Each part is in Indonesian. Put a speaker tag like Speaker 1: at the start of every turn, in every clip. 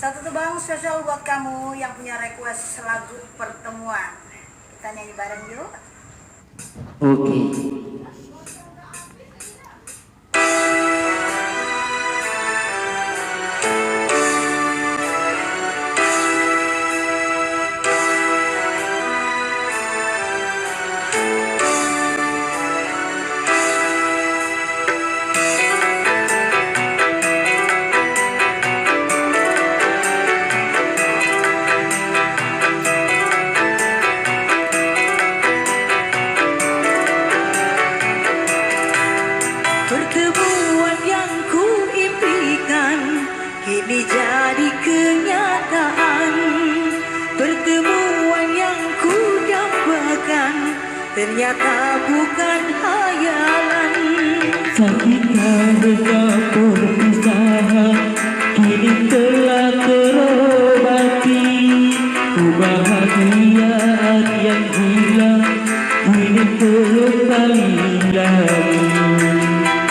Speaker 1: Satu tuh bang spesial buat kamu yang punya request lagu pertemuan. Kita nyanyi bareng yuk.
Speaker 2: Oke.
Speaker 3: Pertemuan yang ku impikan kini jadi kenyataan. Pertemuan yang ku dambakan ternyata bukan hayalan.
Speaker 2: Sakit karena perpisahan kini telah terobati. Kebahagiaan yang hilang kini kembali lagi.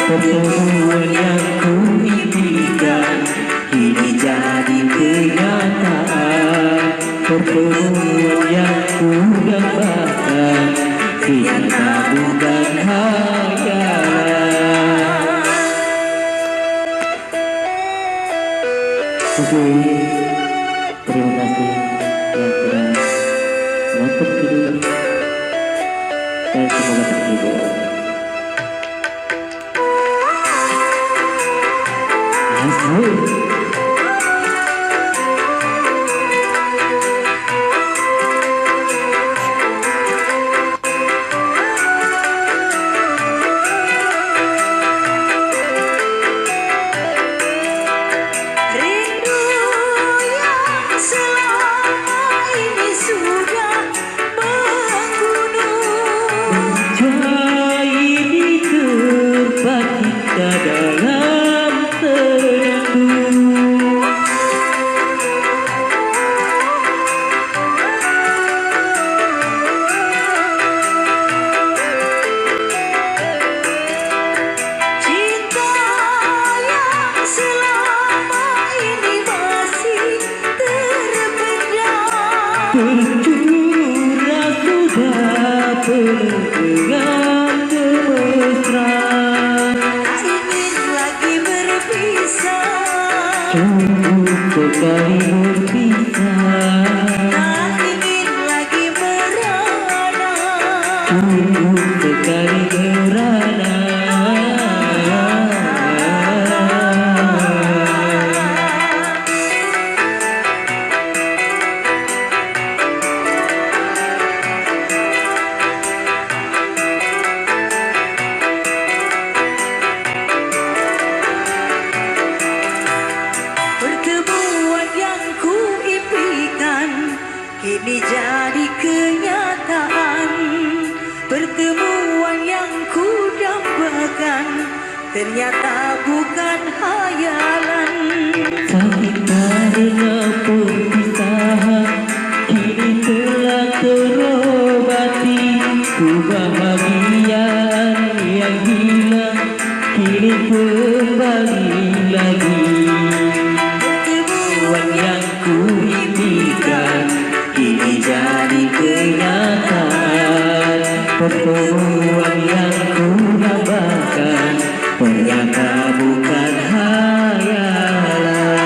Speaker 2: Pertemuan yang ku impikan kini jadi kenyataan. Pertemuan yang ku dambakan ternyata bukan hayalan. Oke, terima kasih yang sudah menonton video ini dan semoga terhibur.
Speaker 3: Rindu yang selama ini sudah menggunung.
Speaker 2: Ini tempat kita dalam teduh.
Speaker 3: Cinta yang selama ini masih terpendam.
Speaker 2: Tercurah sudah pegang kemesraan.
Speaker 3: Tak ingin lagi berpisah.
Speaker 2: Cukup sekali berpisah.
Speaker 3: Tak ingin lagi merana.
Speaker 2: Cukup sekali merana.
Speaker 3: Pertemuan yang ku impikan kini jadi kenyataan. Pertemuan yang ku dambakan ternyata bukan hayalan.
Speaker 2: Sakit karena perpisahan kini telah terobati. Kebahagiaan yang hilang kini kembali lagi. Pertemuan yang ku impikan kini jadi kenyataan. Pertemuan yang ku dambakan ternyata bukan hayalan.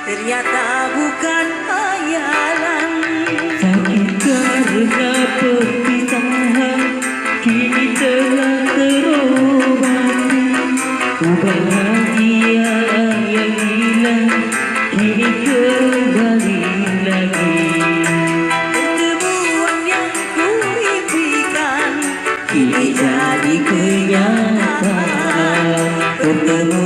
Speaker 3: ternyata bukan hayalan.
Speaker 2: Sakit karena perpisahan kini telah terobati. Bahagia yang hilang kini kembali lagi.
Speaker 3: Pertemuan yang ku impikan
Speaker 2: Kini jadi kenyataan. Pertemuan